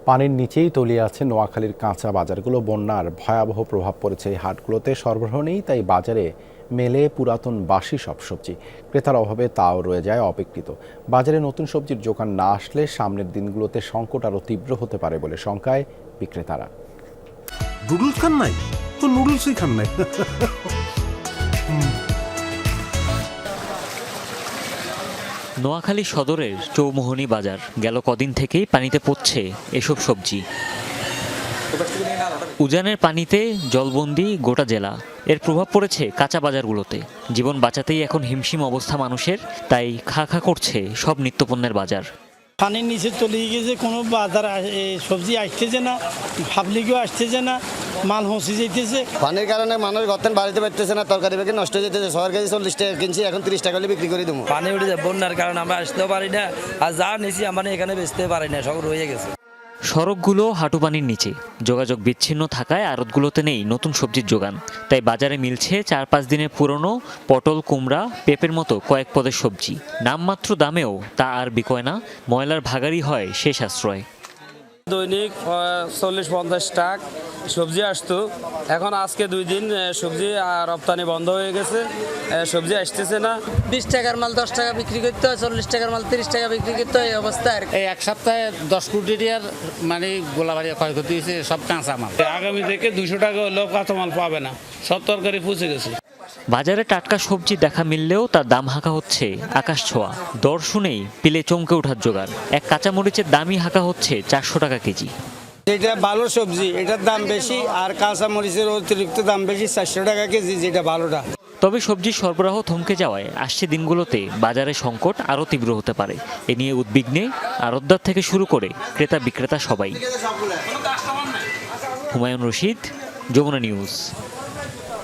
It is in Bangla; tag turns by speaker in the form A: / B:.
A: পানির নিচেই তলিয়ে আছে নোয়াখালীর কাঁচা বাজারগুলো। বন্যার ভয়াবহ প্রভাব পড়েছে এই হাটগুলোতে। সরবরাহ নেই, তাই বাজারে মেলে পুরাতন বাসি সব সবজি। ক্রেতার অভাবে তাও রয়ে যায় অবিক্রিত। বাজারে নতুন সবজির যোগান না আসলে সামনের দিনগুলোতে সংকট আরও তীব্র হতে পারে বলে শঙ্কায় বিক্রেতারা।
B: নুডলস খান নাই তো নুডলসই খান নাই।
C: নোয়াখালী সদরের চৌমোহনী বাজার গেল কদিন থেকেই পানিতে পড়ছে এসব সবজি। উজানের পানিতে জলবন্দি গোটা জেলা। এর প্রভাব পড়েছে কাঁচা বাজারগুলোতে। জীবন বাঁচাতেই এখন হিমশিম অবস্থা মানুষের, তাই খা খা করছে সব নিত্যপণ্যের বাজার।
D: পানির নিচে চলে গেছে, কোনো বাজার সবজি আসতেছে না, পাবলিকও আসতেছে না, মাল হসে যেতেছে।
E: পানির কারণে মানুষ গতেন বাড়িতে পারতেছে না, তরকারি বেগে নষ্ট হয়ে যেতেছে। সবার কাছে 40 টাকা কিনছি, এখন 30 টাকা হলে বিক্রি করে দেবো।
F: পানি উঠে যায়, বন্যার কারণে আমরা আসতেও পারি না, আর যা নিছি আমরা এখানে বেচতে পারি না, সব রয়ে গেছে।
C: সড়কগুলো হাঁটু পানির নিচে, যোগাযোগ বিচ্ছিন্ন থাকায় আড়তগুলোতে নেই নতুন সবজির যোগান। তাই বাজারে মিলছে 4-5 দিনের পুরনো পটল, কুমড়া, পেঁপের মতো কয়েক পদের সবজি। নামমাত্র দামেও তা আর বিকয় না, ময়লার ভাগাড়ই হয় শেষ আশ্রয়।
F: দৈনিক 40-50 টাকা সবজি আসতো, এখন আজকে 2 দিন সবজি রপ্তানি বন্ধ হয়ে গেছে, সবজি আসতেছে না।
G: 20 টাকার মাল 10 টাকা বিক্রি করতে হয়, 40 টাকার মাল 30 টাকা বিক্রি করতে হয়, এই অবস্থা।
H: এই এক সপ্তাহে 10 কোটি টাকার মানে গোলাবাড়ি ক্ষয়ক্ষতি হয়েছে, সব কাঁচা মাল।
D: আগামী থেকে 200 টাকা হলেও কাঁচা মাল পাবে না, সব তরকারি পচে গেছে।
C: বাজারে টাটকা সবজি দেখা মিললেও তার দাম হাঁকা হচ্ছে আকাশ ছোঁয়া। দর শুনেই পিলে চমকে ওঠার জোগাড়। এক কাঁচামরিচের দামই হাঁকা হচ্ছে 400 টাকা কেজি।
D: যেটা ভালো সবজি এটার দাম বেশি, আর কাঁচা মরিচের অতিরিক্ত দাম বেশি, 400 টাকা কেজি যেটা ভালোটা।
C: তবে সবজির সরবরাহ থমকে যাওয়ায় আসছে দিনগুলোতে বাজারে সংকট আরও তীব্র হতে পারে। এ নিয়ে উদ্বিগ্নে আড়তদার থেকে শুরু করে ক্রেতা বিক্রেতা সবাই। হুমায়ুন রশিদ, যমুনা নিউজ।